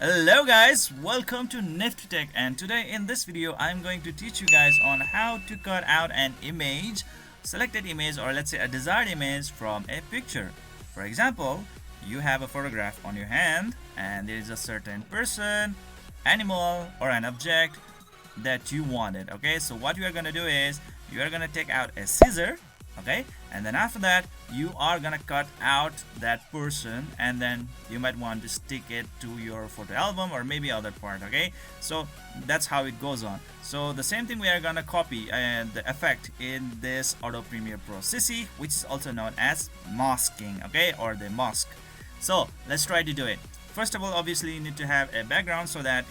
Hello guys, welcome to Nifty Tech, and today in this video I'm going to teach you guys on how to cut out an image, selected image, or let's say a desired image from a picture. For example, you have a photograph on your hand and there is a certain person, animal, or an object that you wanted. Okay, so what you are going to do is you are going to take out a scissor, okay, and then after that you are gonna cut out that person, and then you might want to stick it to your photo album or maybe other part. Okay, so that's how it goes on. So the same thing we are gonna copy the effect in this Adobe Premiere Pro CC, which is also known as masking, okay, or the mask. So let's try to do it. First of all, obviously you need to have a background so that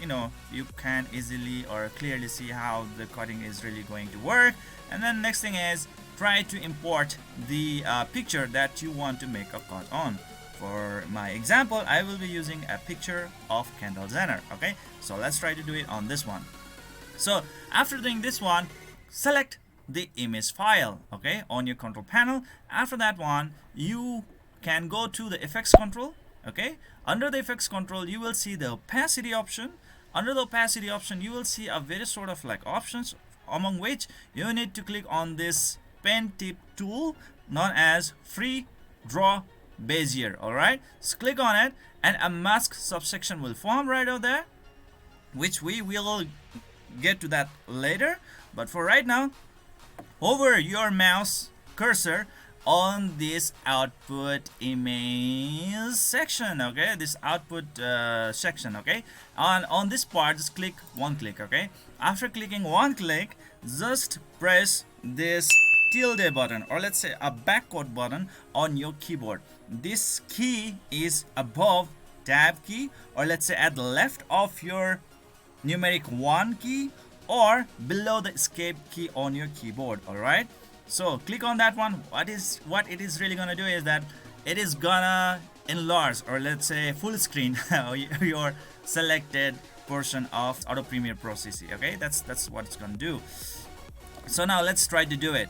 you can easily or clearly see how the cutting is really going to work. And then next thing is try to import the picture that you want to make a cut on. For my example, I will be using a picture of Kendall Jenner. Okay, so let's try to do it on this one. So after doing this one, select the image file, okay, on your control panel. After that one, you can go to the effects control. Okay, under the effects control you will see the opacity option. Under the opacity option you will see a very sort of like options, among which you need to click on this pen tip tool known as free draw bezier. All right, so click on it and a mask subsection will form right over there, which we will get to that later. But for right now, hover your mouse cursor on this output image section, okay, this output section, okay, on this part just click one click. Okay, after clicking one click, just press this tilde button, or let's say a backward button on your keyboard. This key is above tab key, or let's say at the left of your numeric 1 key, or below the escape key on your keyboard. All right, so click on that one. What it is really gonna do is that it is gonna enlarge, or let's say full screen your selected portion of Adobe Premiere Pro CC. Okay, that's what it's gonna do. So now let's try to do it.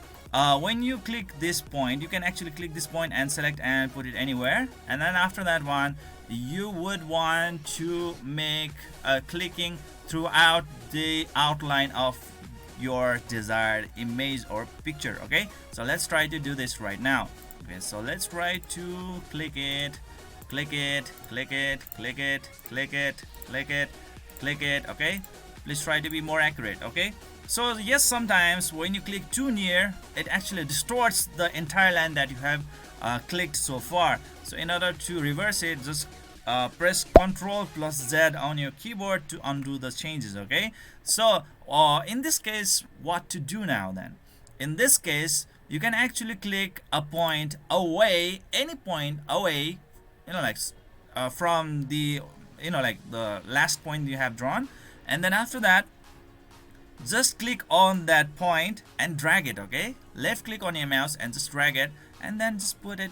When you click this point, you can actually click this point and select and put it anywhere, and then after that one you would want to make clicking throughout the outline of your desired image or picture. Okay, so let's try to do this right now. Okay, so let's try to click it, click it, click it, click it, click it, click it, click it. Okay, please try to be more accurate. Okay, so yes, sometimes when you click too near, it actually distorts the entire line that you have clicked so far. So in order to reverse it, just press Ctrl plus Z on your keyboard to undo the changes. Okay, so in this case, what to do now then? In this case, you can actually click a point away, any point away, like from the like the last point you have drawn, and then after that just click on that point and drag it. Okay, left click on your mouse and just drag it, and then just put it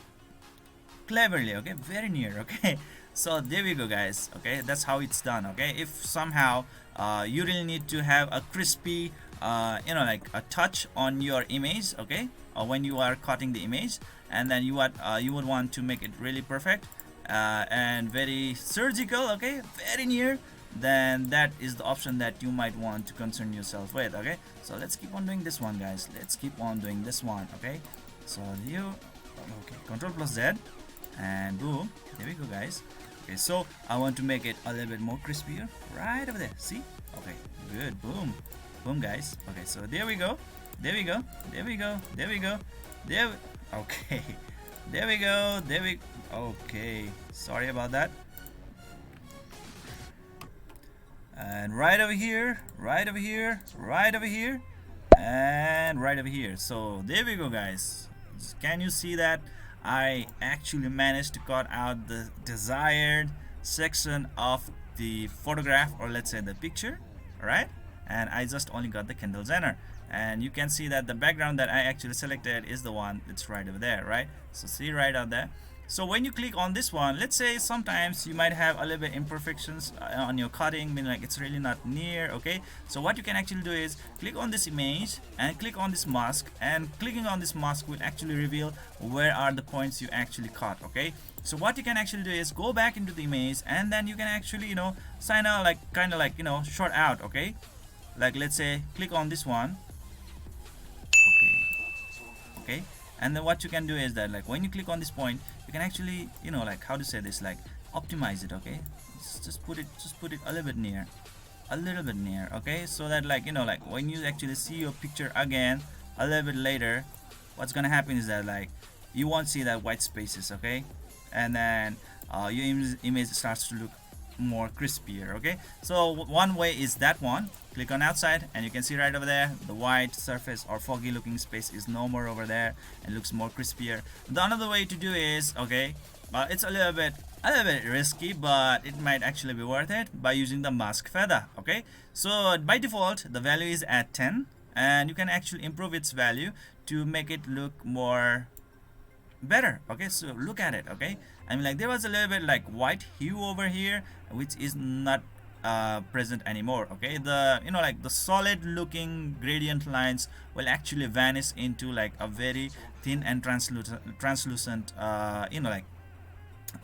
cleverly, okay, very near. Okay, so there we go guys. Okay, that's how it's done. Okay, if somehow you really need to have a crispy like a touch on your image, okay, when you are cutting the image, and then you would want to make it really perfect and very surgical, okay, very near, then that is the option that you might want to concern yourself with. Okay, so let's keep on doing this one guys, let's keep on doing this one. Okay, so okay, Ctrl plus Z and boom, there we go guys. Okay, so I want to make it a little bit more crispier right over there, see? Okay, good, boom, boom guys. Okay, so there we go, there we go, there we go, there we go, okay, there we go, okay, sorry about that. And right over here, right over here, right over here, and right over here. So there we go guys. Can you see that I actually managed to cut out the desired section of the photograph, or let's say the picture, right? And I just only got the Kendall Jenner, and you can see that the background that I actually selected is the one that's right over there, right? So see right out there. So when you click on this one, let's say sometimes you might have a little bit imperfections on your cutting, meaning like it's really not near. Okay, so what you can actually do is click on this image and click on this mask, and clicking on this mask will actually reveal where are the points you actually cut. Okay, so what you can actually do is go back into the image, and then you can actually, you know, sign out like kind of like, you know, short out. Okay, like let's say click on this one. Okay, and then what you can do is that like when you click on this point, you can actually, you know, like how to say this, like optimize it. Okay, just put it a little bit near, okay, so that like, you know, like when you actually see your picture again a little bit later, what's gonna happen is that like you won't see that white spaces. Okay, and then your image starts to look more crispier. Okay, so one way is that one. Click on outside, and you can see right over there the white surface or foggy looking space is no more over there and looks more crispier. The another way to do is, okay, it's a little bit risky, but it might actually be worth it by using the mask feather. Okay, so by default the value is at 10, and you can actually improve its value to make it look more better. Okay, so look at it. Okay, I mean like there was a little bit like white hue over here, which is not present anymore. Okay, the, you know, like the solid looking gradient lines will actually vanish into like a very thin and translucent you know, like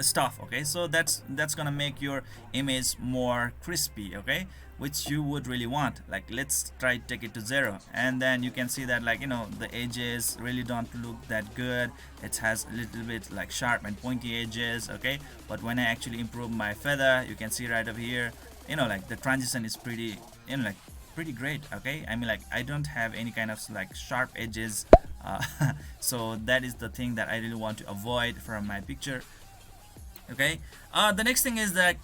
stuff. Okay, so that's gonna make your image more crispy. Okay, which you would really want. Like let's try to take it to 0, and then you can see that like, you know, the edges really don't look that good. It has a little bit like sharp and pointy edges. Okay, but when I actually improve my feather, you can see right over here, you know, like the transition is pretty, you know, like pretty great. Okay, I mean like I don't have any kind of like sharp edges, so that is the thing that I really want to avoid from my picture. Okay, the next thing is that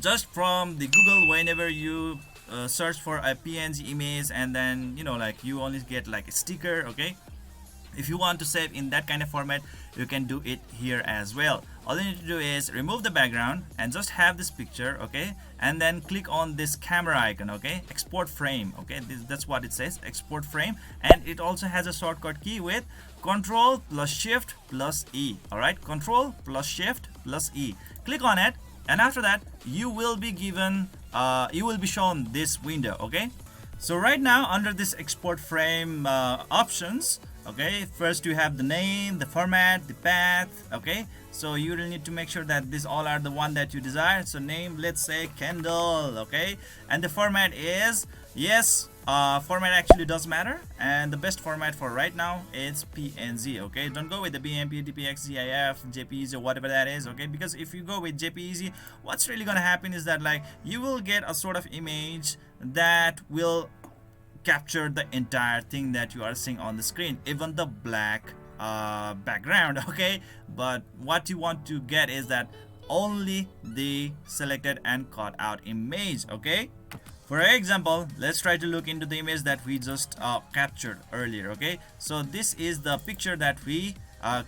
just from the Google, whenever you search for a PNG image, and then, you know, like you only get like a sticker. Okay, if you want to save in that kind of format, you can do it here as well. All you need to do is remove the background and just have this picture. Okay, and then click on this camera icon. Okay, export frame. Okay, that's what it says, export frame, and it also has a shortcut key with Control plus Shift plus E. All right, Control plus Shift plus E. Click on it, and after that you will be given you will be shown this window. Okay, so right now under this export frame options, okay, first you have the name, the format, the path. Okay, so you will need to make sure that these all are the one that you desire. So name, let's say Kendall. Okay, and the format is, yes, format actually does matter, and the best format for right now is PNG. Okay, don't go with the BMP, DPX, GIF, JPEG, or whatever that is. Okay, because if you go with JPEG, what's really gonna happen is that like you will get a sort of image that will capture the entire thing that you are seeing on the screen, even the black background. Okay, but what you want to get is that only the selected and cut out image. Okay, for example, let's try to look into the image that we just captured earlier. Okay, so this is the picture that we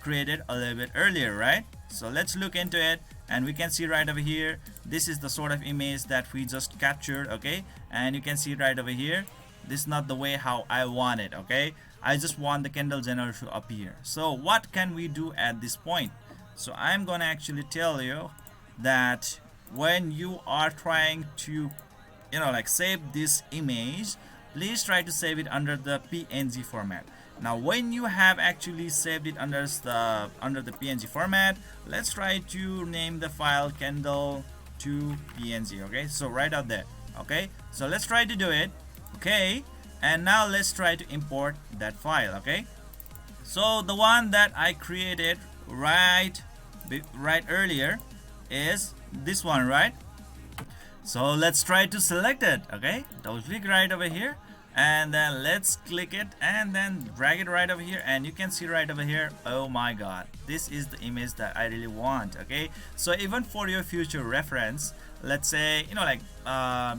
created a little bit earlier, right? So let's look into it, and we can see right over here, this is the sort of image that we just captured. Okay, and you can see right over here, this is not the way how I want it. Okay, I just want the Kendall Jenner to appear. So what can we do at this point? So I'm gonna actually tell you that when you are trying to, you know, like save this image, please try to save it under the PNG format. Now when you have actually saved it under the PNG format, let's try to name the file Kendall to PNG. Okay, so right out there. Okay, so let's try to do it. Okay, and now let's try to import that file. Okay, so the one that I created right earlier is this one, right? So let's try to select it. Okay, double click right over here, and then let's click it and then drag it right over here, and you can see right over here, oh my god, this is the image that I really want. Okay, so even for your future reference, let's say, you know, like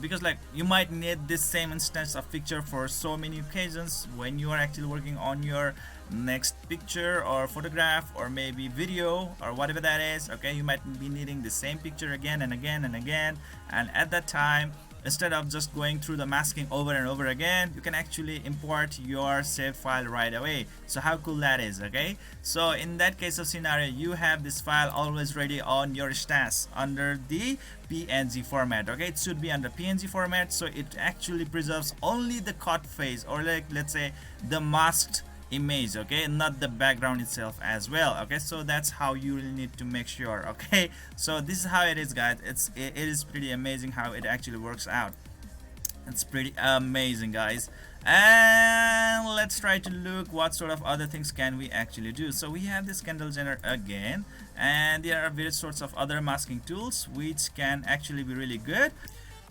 because like you might need this same instance of picture for so many occasions when you are actually working on your next picture or photograph or maybe video or whatever that is. Okay, you might be needing the same picture again and again and again, and at that time instead of just going through the masking over and over again, you can actually import your saved file right away. So how cool that is. Okay, so in that case of scenario, you have this file always ready on your stash under the PNG format. Okay, it should be under PNG format, so it actually preserves only the cut face, or like let's say the masked image, okay, not the background itself as well. Okay, so that's how you really need to make sure. Okay, so this is how it is, guys. It is pretty amazing how it actually works out. It's pretty amazing, guys. And let's try to look what sort of other things can we actually do. So we have this candle generator again, and there are various sorts of other masking tools which can actually be really good.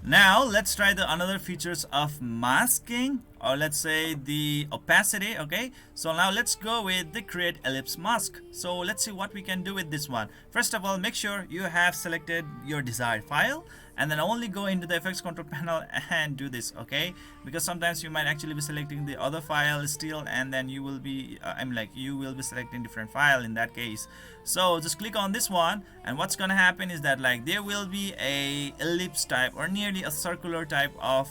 Now let's try the another features of masking, or let's say the opacity. Okay, so now let's go with the create ellipse mask. So let's see what we can do with this one. First of all, make sure you have selected your desired file, and then only go into the effects control panel and do this. Okay, because sometimes you might actually be selecting the other file still, and then you will be you will be selecting different file in that case. So just click on this one, and what's gonna happen is that like there will be a ellipse type or nearly a circular type of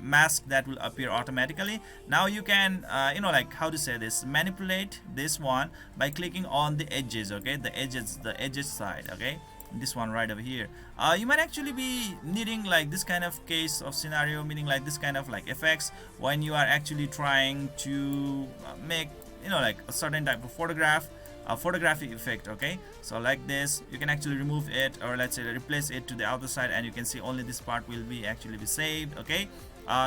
mask that will appear automatically. Now you can like how to say this, manipulate this one by clicking on the edges. Okay, the edges side. Okay, this one right over here. You might actually be needing like this kind of case of scenario, meaning like this kind of like effects when you are actually trying to make like a certain type of photographic effect. Okay, so like this, you can actually remove it, or let's say replace it to the other side, and you can see only this part will be actually be saved. Okay,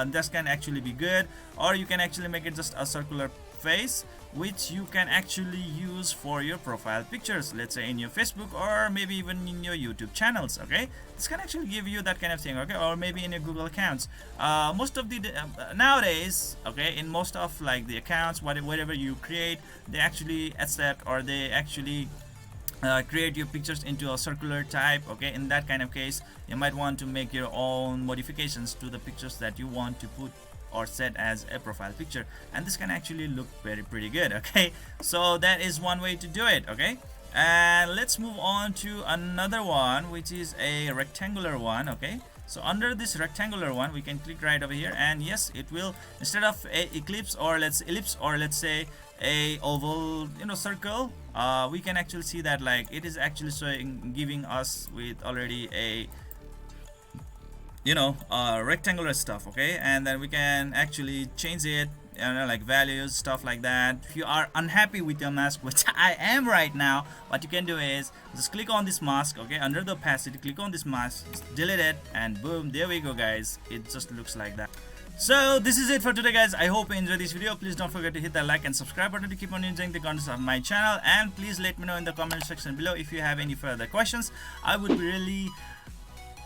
this can actually be good, or you can actually make it just a circular face which you can actually use for your profile pictures, let's say in your Facebook or maybe even in your YouTube channels. Okay, this can actually give you that kind of thing. Okay, or maybe in your Google accounts. Most of the nowadays, okay, in most of like the accounts, whatever you create, they actually accept, or they actually create your pictures into a circular type. Okay, in that kind of case, you might want to make your own modifications to the pictures that you want to put or set as a profile picture, and this can actually look pretty good. Okay, so that is one way to do it. Okay, and let's move on to another one, which is a rectangular one. Okay, so under this rectangular one, we can click right over here, and yes, it will, instead of a ellipse or let's say a oval circle, we can actually see that like it is actually showing, giving us with already a rectangular stuff. Okay, and then we can actually change it, like values, stuff like that. If you are unhappy with your mask, which I am right now, what you can do is just click on this mask. Okay, under the opacity, click on this mask, delete it, and boom, there we go, guys. It just looks like that. So this is it for today, guys. I hope you enjoyed this video. Please don't forget to hit the like and subscribe button to keep on enjoying the contents of my channel, and please let me know in the comment section below if you have any further questions. I would be really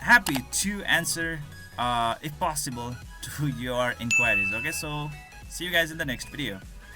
happy to answer if possible to your inquiries. Okay, so see you guys in the next video.